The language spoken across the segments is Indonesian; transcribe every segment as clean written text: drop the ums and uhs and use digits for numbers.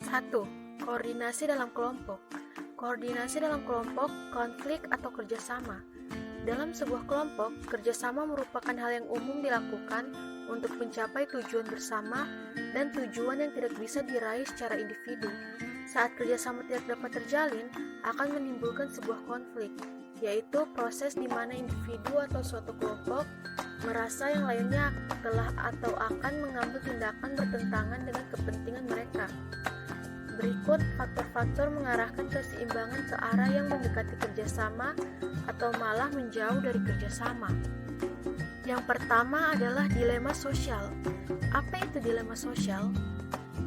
1. Koordinasi dalam kelompok. Koordinasi dalam kelompok, konflik atau kerjasama. Dalam sebuah kelompok, kerjasama merupakan hal yang umum dilakukan untuk mencapai tujuan bersama dan tujuan yang tidak bisa diraih secara individu. Saat kerjasama tidak dapat terjalin, akan menimbulkan sebuah konflik, yaitu proses di mana individu atau suatu kelompok merasa yang lainnya telah atau akan mengambil tindakan bertentangan dengan kepentingan mereka. Berikut faktor-faktor mengarahkan keseimbangan ke arah yang mendekati kerjasama atau malah menjauh dari kerjasama. Yang pertama adalah dilema sosial. Apa itu dilema sosial?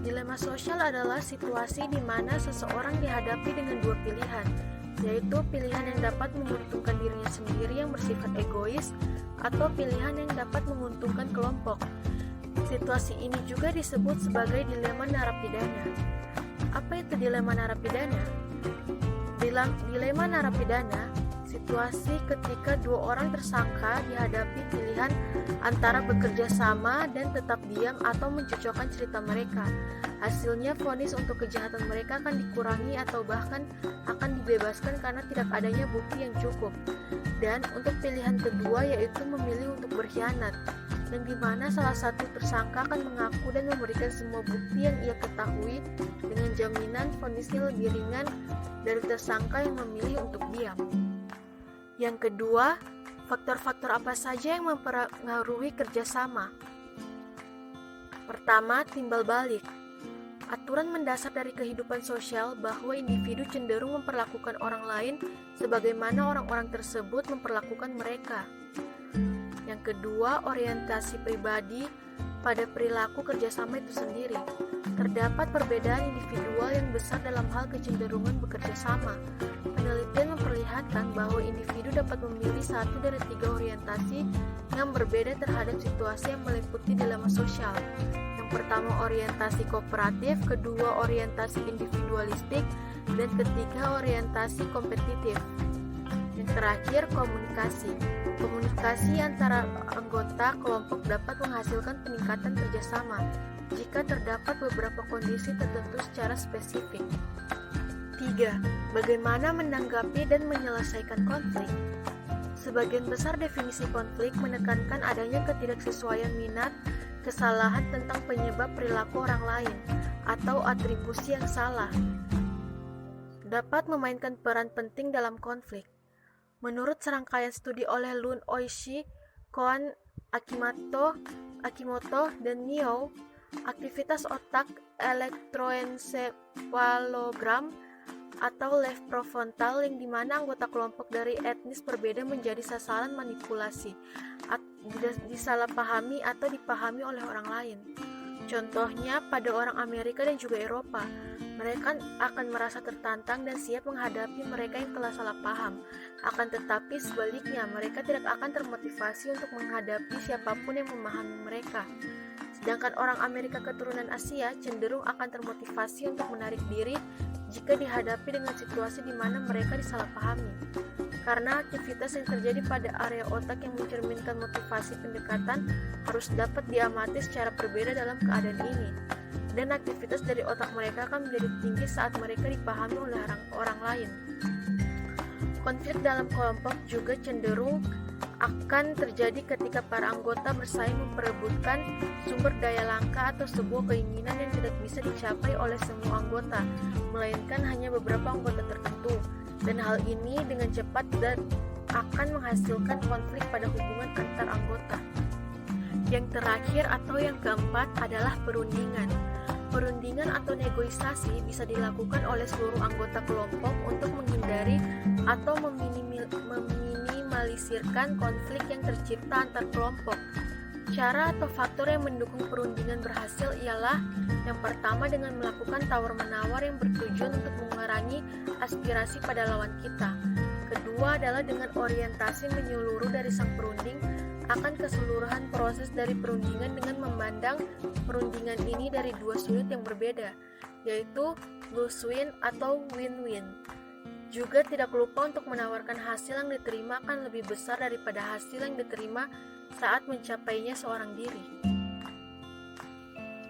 Dilema sosial adalah situasi di mana seseorang dihadapi dengan dua pilihan, yaitu pilihan yang dapat menguntungkan dirinya sendiri yang bersifat egois atau pilihan yang dapat menguntungkan kelompok. Situasi ini juga disebut sebagai dilema narapidana. Apa itu dilema narapidana? Dilema narapidana, situasi ketika dua orang tersangka dihadapi pilihan antara bekerja sama dan tetap diam atau mencocokkan cerita mereka. Hasilnya vonis untuk kejahatan mereka akan dikurangi atau bahkan akan dibebaskan karena tidak adanya bukti yang cukup. Dan untuk pilihan kedua yaitu memilih untuk berkhianat, dan di mana salah satu tersangka akan mengaku dan memberikan semua bukti yang ia ketahui dengan jaminan vonisnya lebih ringan dari tersangka yang memilih untuk diam. Yang kedua, faktor-faktor apa saja yang mempengaruhi kerjasama? Pertama, timbal balik. Aturan mendasar dari kehidupan sosial bahwa individu cenderung memperlakukan orang lain sebagaimana orang-orang tersebut memperlakukan mereka. Yang kedua, orientasi pribadi pada perilaku kerjasama itu sendiri. Terdapat perbedaan individual yang besar dalam hal kecenderungan bekerja sama. Penelitian memperlihatkan bahwa individu dapat memilih satu dari tiga orientasi yang berbeda terhadap situasi yang meliputi dilema sosial. Yang pertama orientasi kooperatif, kedua orientasi individualistik, dan ketiga orientasi kompetitif. Yang terakhir komunikasi. Komunikasi antara anggota kelompok dapat menghasilkan peningkatan kerjasama jika terdapat beberapa kondisi tertentu secara spesifik. 3. Bagaimana menanggapi dan menyelesaikan konflik? Sebagian besar definisi konflik menekankan adanya ketidaksesuaian minat, kesalahan tentang penyebab perilaku orang lain, atau atribusi yang salah dapat memainkan peran penting dalam konflik. Menurut serangkaian studi oleh Lun Oishi, Koan, Akimoto, dan Nio, aktivitas otak elektroensefalogram atau left prefrontal yang dimana anggota kelompok dari etnis berbeda menjadi sasaran manipulasi, disalahpahami atau dipahami oleh orang lain. Contohnya pada orang Amerika dan juga Eropa, mereka akan merasa tertantang dan siap menghadapi mereka yang telah salah paham. Akan tetapi sebaliknya, mereka tidak akan termotivasi untuk menghadapi siapapun yang memahami mereka. Sedangkan orang Amerika keturunan Asia cenderung akan termotivasi untuk menarik diri jika dihadapi dengan situasi di mana mereka disalahpahami. Karena aktivitas yang terjadi pada area otak yang mencerminkan motivasi pendekatan harus dapat diamati secara berbeda dalam keadaan ini. Dan aktivitas dari otak mereka akan menjadi tinggi saat mereka dipahami oleh orang lain. Konflik dalam kelompok juga cenderung akan terjadi ketika para anggota bersaing memperebutkan sumber daya langka atau sebuah keinginan yang tidak bisa dicapai oleh semua anggota, melainkan hanya beberapa anggota tertentu. Dan hal ini dengan cepat dan akan menghasilkan konflik pada hubungan antar anggota. Yang terakhir atau yang keempat adalah perundingan. Perundingan atau negosiasi bisa dilakukan oleh seluruh anggota kelompok untuk menghindari atau meminimalisirkan konflik yang tercipta antar kelompok. Cara atau faktor yang mendukung perundingan berhasil ialah yang pertama dengan melakukan tawar-menawar yang bertujuan untuk mengurangi aspirasi pada lawan kita. Kedua adalah dengan orientasi menyeluruh dari sang perunding akan keseluruhan proses dari perundingan dengan memandang perundingan ini dari dua sudut yang berbeda, yaitu lose-win atau win-win. Juga tidak lupa untuk menawarkan hasil yang diterima akan lebih besar daripada hasil yang diterima saat mencapainya seorang diri.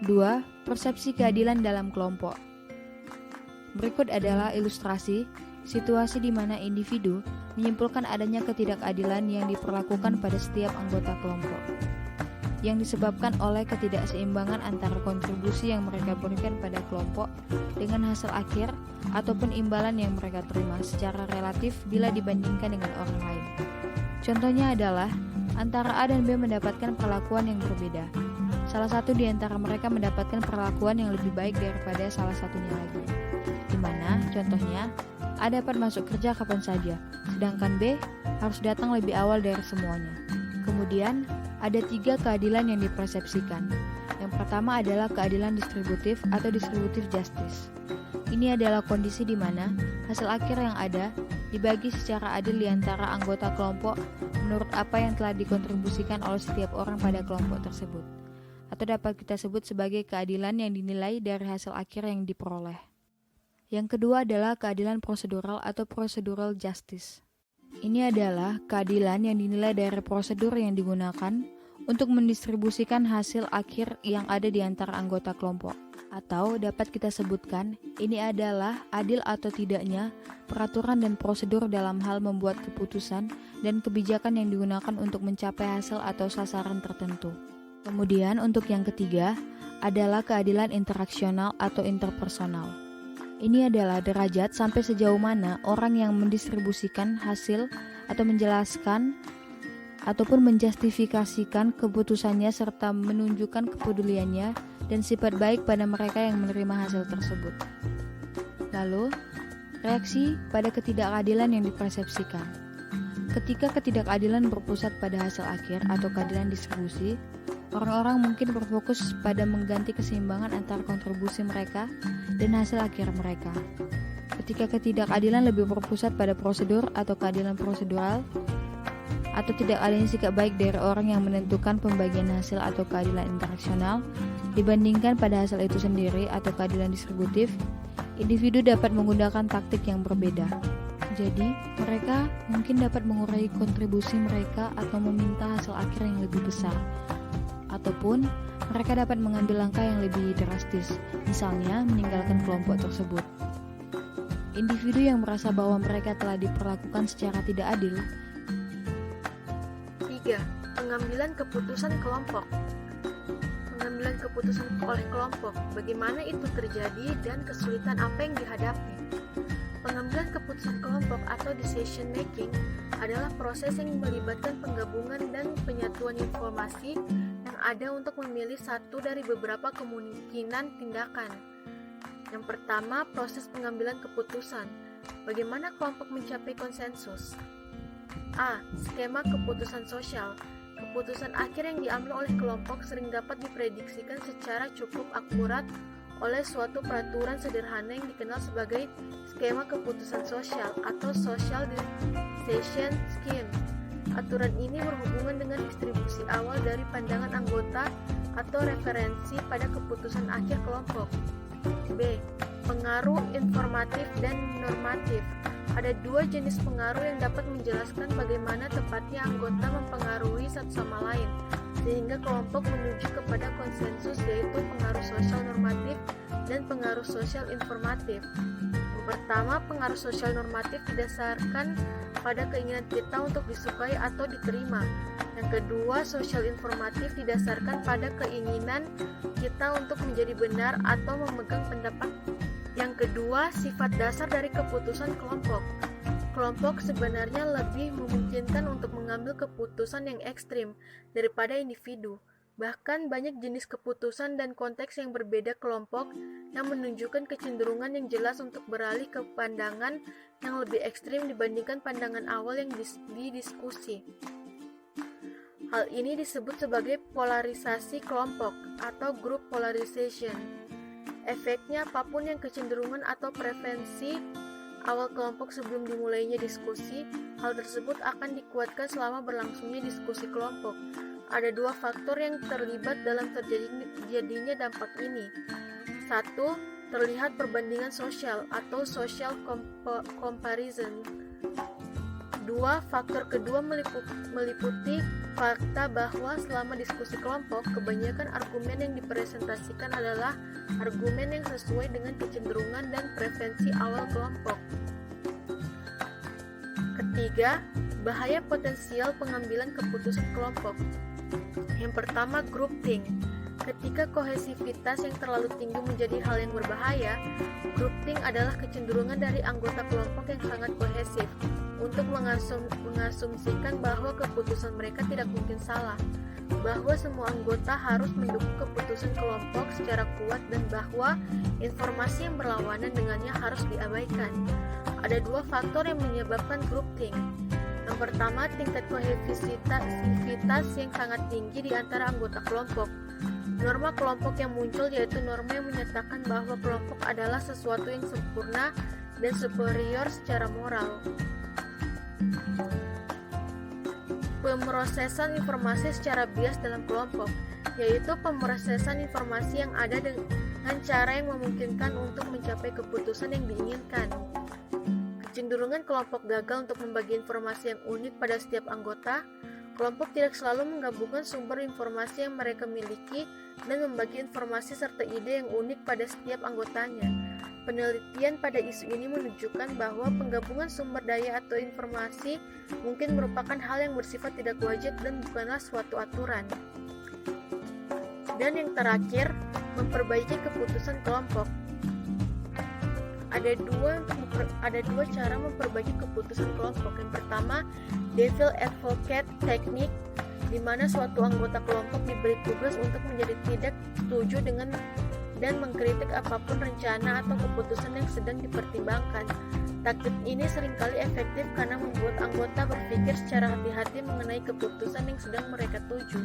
2. Persepsi keadilan dalam kelompok. Berikut adalah ilustrasi situasi di mana individu menyimpulkan adanya ketidakadilan yang diperlakukan pada setiap anggota kelompok, yang disebabkan oleh ketidakseimbangan antara kontribusi yang mereka berikan pada kelompok dengan hasil akhir ataupun imbalan yang mereka terima secara relatif bila dibandingkan dengan orang lain. Contohnya adalah antara A dan B mendapatkan perlakuan yang berbeda. Salah satu di antara mereka mendapatkan perlakuan yang lebih baik daripada salah satunya lagi, di mana contohnya A dapat masuk kerja kapan saja, sedangkan B harus datang lebih awal dari semuanya. Kemudian, ada 3 keadilan yang dipersepsikan. Yang pertama adalah keadilan distributif atau distributive justice. Ini adalah kondisi di mana hasil akhir yang ada dibagi secara adil di antara anggota kelompok menurut apa yang telah dikontribusikan oleh setiap orang pada kelompok tersebut. Atau dapat kita sebut sebagai keadilan yang dinilai dari hasil akhir yang diperoleh. Yang kedua adalah keadilan prosedural atau procedural justice. Ini adalah keadilan yang dinilai dari prosedur yang digunakan untuk mendistribusikan hasil akhir yang ada di antara anggota kelompok. Atau dapat kita sebutkan, ini adalah adil atau tidaknya peraturan dan prosedur dalam hal membuat keputusan dan kebijakan yang digunakan untuk mencapai hasil atau sasaran tertentu. Kemudian untuk yang ketiga adalah keadilan interaksional atau interpersonal. Ini adalah derajat sampai sejauh mana orang yang mendistribusikan hasil atau menjelaskan ataupun menjustifikasikan keputusannya serta menunjukkan kepeduliannya dan sifat baik pada mereka yang menerima hasil tersebut. Lalu, reaksi pada ketidakadilan yang dipersepsikan. Ketika ketidakadilan berpusat pada hasil akhir atau keadilan distribusi, orang-orang mungkin berfokus pada mengganti keseimbangan antara kontribusi mereka dan hasil akhir mereka. Ketika ketidakadilan lebih berpusat pada prosedur atau keadilan prosedural, atau tidak adanya sikap baik dari orang yang menentukan pembagian hasil atau keadilan interaksional dibandingkan pada hasil itu sendiri atau keadilan distributif, individu dapat menggunakan taktik yang berbeda. Jadi, mereka mungkin dapat mengurangi kontribusi mereka atau meminta hasil akhir yang lebih besar. Ataupun mereka dapat mengambil langkah yang lebih drastis, misalnya meninggalkan kelompok tersebut. Individu yang merasa bahwa mereka telah diperlakukan secara tidak adil. 3. Pengambilan keputusan kelompok. Pengambilan keputusan oleh kelompok, bagaimana itu terjadi dan kesulitan apa yang dihadapi. Pengambilan keputusan kelompok atau decision making adalah proses yang melibatkan penggabungan dan penyatuan informasi yang ada untuk memilih satu dari beberapa kemungkinan tindakan. Yang pertama, proses pengambilan keputusan. Bagaimana kelompok mencapai konsensus? A. Skema keputusan sosial. Keputusan akhir yang diambil oleh kelompok sering dapat diprediksikan secara cukup akurat oleh suatu peraturan sederhana yang dikenal sebagai skema keputusan sosial atau social decision scheme. Aturan ini berhubungan dengan distribusi awal dari pandangan anggota atau referensi pada keputusan akhir kelompok. B. Pengaruh informatif dan normatif. Ada 2 jenis pengaruh yang dapat menjelaskan bagaimana tepatnya anggota mempengaruhi satu sama lain, sehingga kelompok menuju kepada konsensus, yaitu pengaruh sosial normatif dan pengaruh sosial informatif. Yang pertama, pengaruh sosial normatif didasarkan pada keinginan kita untuk disukai atau diterima. Yang kedua, sosial informatif didasarkan pada keinginan kita untuk menjadi benar atau memegang pendapat. Yang kedua, sifat dasar dari keputusan kelompok. Kelompok sebenarnya lebih memungkinkan untuk mengambil keputusan yang ekstrim daripada individu. Bahkan banyak jenis keputusan dan konteks yang berbeda kelompok yang menunjukkan kecenderungan yang jelas untuk beralih ke pandangan yang lebih ekstrim dibandingkan pandangan awal yang didiskusi. Hal ini disebut sebagai polarisasi kelompok atau group polarization. Efeknya, apapun yang kecenderungan atau preferensi awal kelompok sebelum dimulainya diskusi, hal tersebut akan dikuatkan selama berlangsungnya diskusi kelompok. Ada 2 faktor yang terlibat dalam terjadinya dampak ini. 1. Terlihat perbandingan sosial atau social comparison. Faktor kedua meliputi fakta bahwa selama diskusi kelompok, kebanyakan argumen yang dipresentasikan adalah argumen yang sesuai dengan kecenderungan dan preferensi awal kelompok. Ketiga, bahaya potensial pengambilan keputusan kelompok. Yang pertama, groupthink. Ketika kohesivitas yang terlalu tinggi menjadi hal yang berbahaya, groupthink adalah kecenderungan dari anggota kelompok yang sangat kohesif untuk mengasumsikan bahwa keputusan mereka tidak mungkin salah, bahwa semua anggota harus mendukung keputusan kelompok secara kuat, dan bahwa informasi yang berlawanan dengannya harus diabaikan. Ada 2 faktor yang menyebabkan groupthink. Yang pertama, tingkat kohesivitas yang sangat tinggi di antara anggota kelompok. Norma kelompok yang muncul yaitu norma yang menyatakan bahwa kelompok adalah sesuatu yang sempurna dan superior secara moral. Pemrosesan informasi secara bias dalam kelompok, yaitu pemrosesan informasi yang ada dengan cara yang memungkinkan untuk mencapai keputusan yang diinginkan. Kecenderungan kelompok gagal untuk membagi informasi yang unik pada setiap anggota. Kelompok tidak selalu menggabungkan sumber informasi yang mereka miliki dan membagi informasi serta ide yang unik pada setiap anggotanya. Penelitian pada isu ini menunjukkan bahwa penggabungan sumber daya atau informasi mungkin merupakan hal yang bersifat tidak wajib dan bukanlah suatu aturan. Dan yang terakhir, memperbaiki keputusan kelompok. Ada dua cara memperbaiki keputusan kelompok. Yang pertama, devil advocate technique, di mana suatu anggota kelompok diberi tugas untuk menjadi tidak setuju dengan dan mengkritik apapun rencana atau keputusan yang sedang dipertimbangkan. Taktik ini seringkali efektif karena membuat anggota berpikir secara hati-hati mengenai keputusan yang sedang mereka tuju.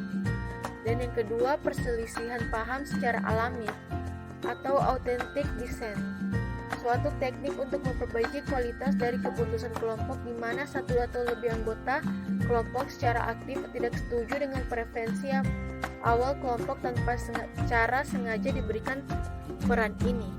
Dan yang kedua, perselisihan paham secara alami atau authentic dissent. Suatu teknik untuk memperbaiki kualitas dari keputusan kelompok di mana satu atau lebih anggota kelompok secara aktif tidak setuju dengan preferensi awal kelompok tanpa secara sengaja diberikan peran ini.